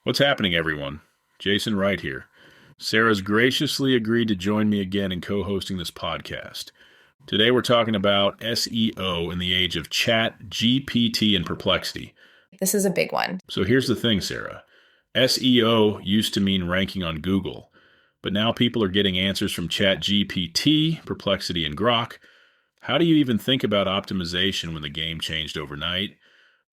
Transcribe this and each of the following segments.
What's happening, everyone? Jason Wright here. Sarah's graciously agreed to join me again in co-hosting this podcast. Today we're talking about SEO in the age of ChatGPT and Perplexity. This is a big one. So here's the thing, Sarah. SEO used to mean ranking on Google, but now people are getting answers from ChatGPT, Perplexity, and Grok. How do you even think about optimization when the game changed overnight?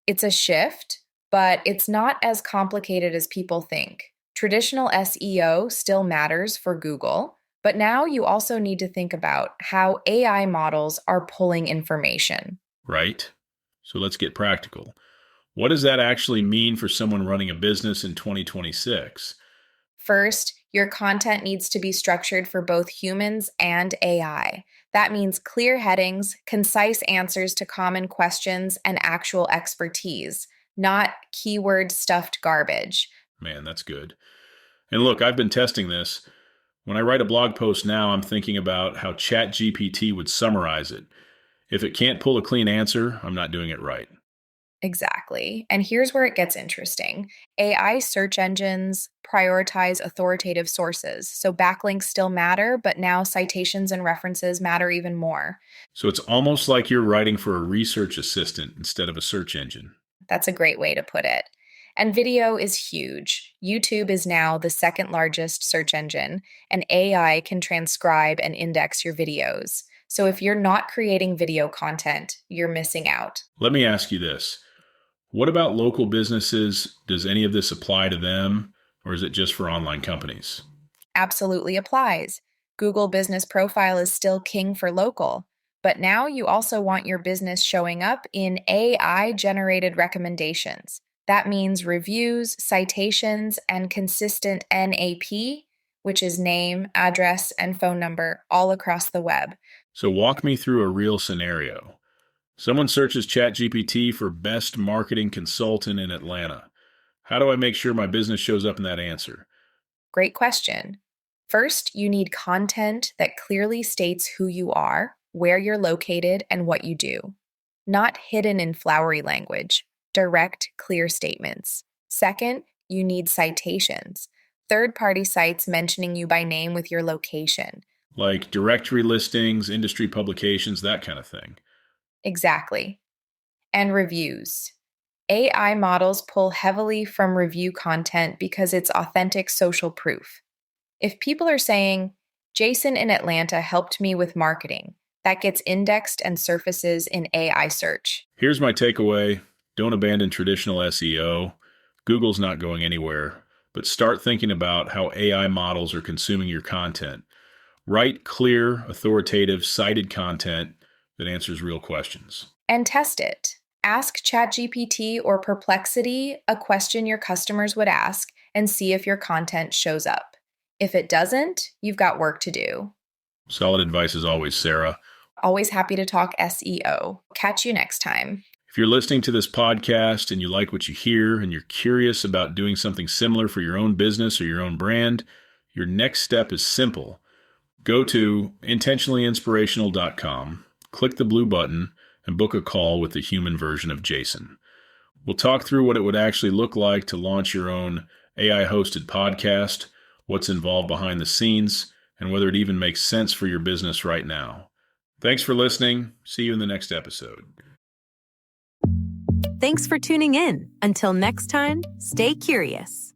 It's a shift, but it's not as complicated as people think. Traditional SEO still matters for Google, but now you also need to think about how AI models are pulling information. Right? So let's get practical. What does that actually mean for someone running a business in 2026? First, your content needs to be structured for both humans and AI. That means clear headings, concise answers to common questions, and actual expertise, not keyword-stuffed garbage. Man, that's good. And look, I've been testing this. When I write a blog post now, I'm thinking about how ChatGPT would summarize it. If it can't pull a clean answer, I'm not doing it right. Exactly. And here's where it gets interesting. AI search engines prioritize authoritative sources. So backlinks still matter, but now citations and references matter even more. So it's almost like you're writing for a research assistant instead of a search engine. That's a great way to put it. And video is huge. YouTube is now the second largest search engine, and AI can transcribe and index your videos. So if you're not creating video content, you're missing out. Let me ask you this. What about local businesses? Does any of this apply to them, or is it just for online companies? Absolutely applies. Google Business Profile is still king for local, but now you also want your business showing up in AI-generated recommendations. That means reviews, citations, and consistent NAP, which is name, address, and phone number, all across the web. So walk me through a real scenario. Someone searches ChatGPT for best marketing consultant in Atlanta. How do I make sure my business shows up in that answer? Great question. First, you need content that clearly states who you are, where you're located, and what you do. Not hidden in flowery language. Direct, clear statements. Second, you need citations. Third-party sites mentioning you by name with your location. Like directory listings, industry publications, that kind of thing. Exactly. And reviews. AI models pull heavily from review content because it's authentic social proof. If people are saying, Jason in Atlanta helped me with marketing, that gets indexed and surfaces in AI search. Here's my takeaway. Don't abandon traditional SEO. Google's not going anywhere, but start thinking about how AI models are consuming your content. Write clear, authoritative, cited content that answers real questions. And test it. Ask ChatGPT or Perplexity a question your customers would ask and see if your content shows up. If it doesn't, you've got work to do. Solid advice as always, Sarah. Always happy to talk SEO. Catch you next time. If you're listening to this podcast and you like what you hear and you're curious about doing something similar for your own business or your own brand, your next step is simple. Go to intentionallyinspirational.com, click the blue button, and book a call with the human version of Jason. We'll talk through what it would actually look like to launch your own AI-hosted podcast, what's involved behind the scenes, and whether it even makes sense for your business right now. Thanks for listening. See you in the next episode. Thanks for tuning in. Until next time, stay curious.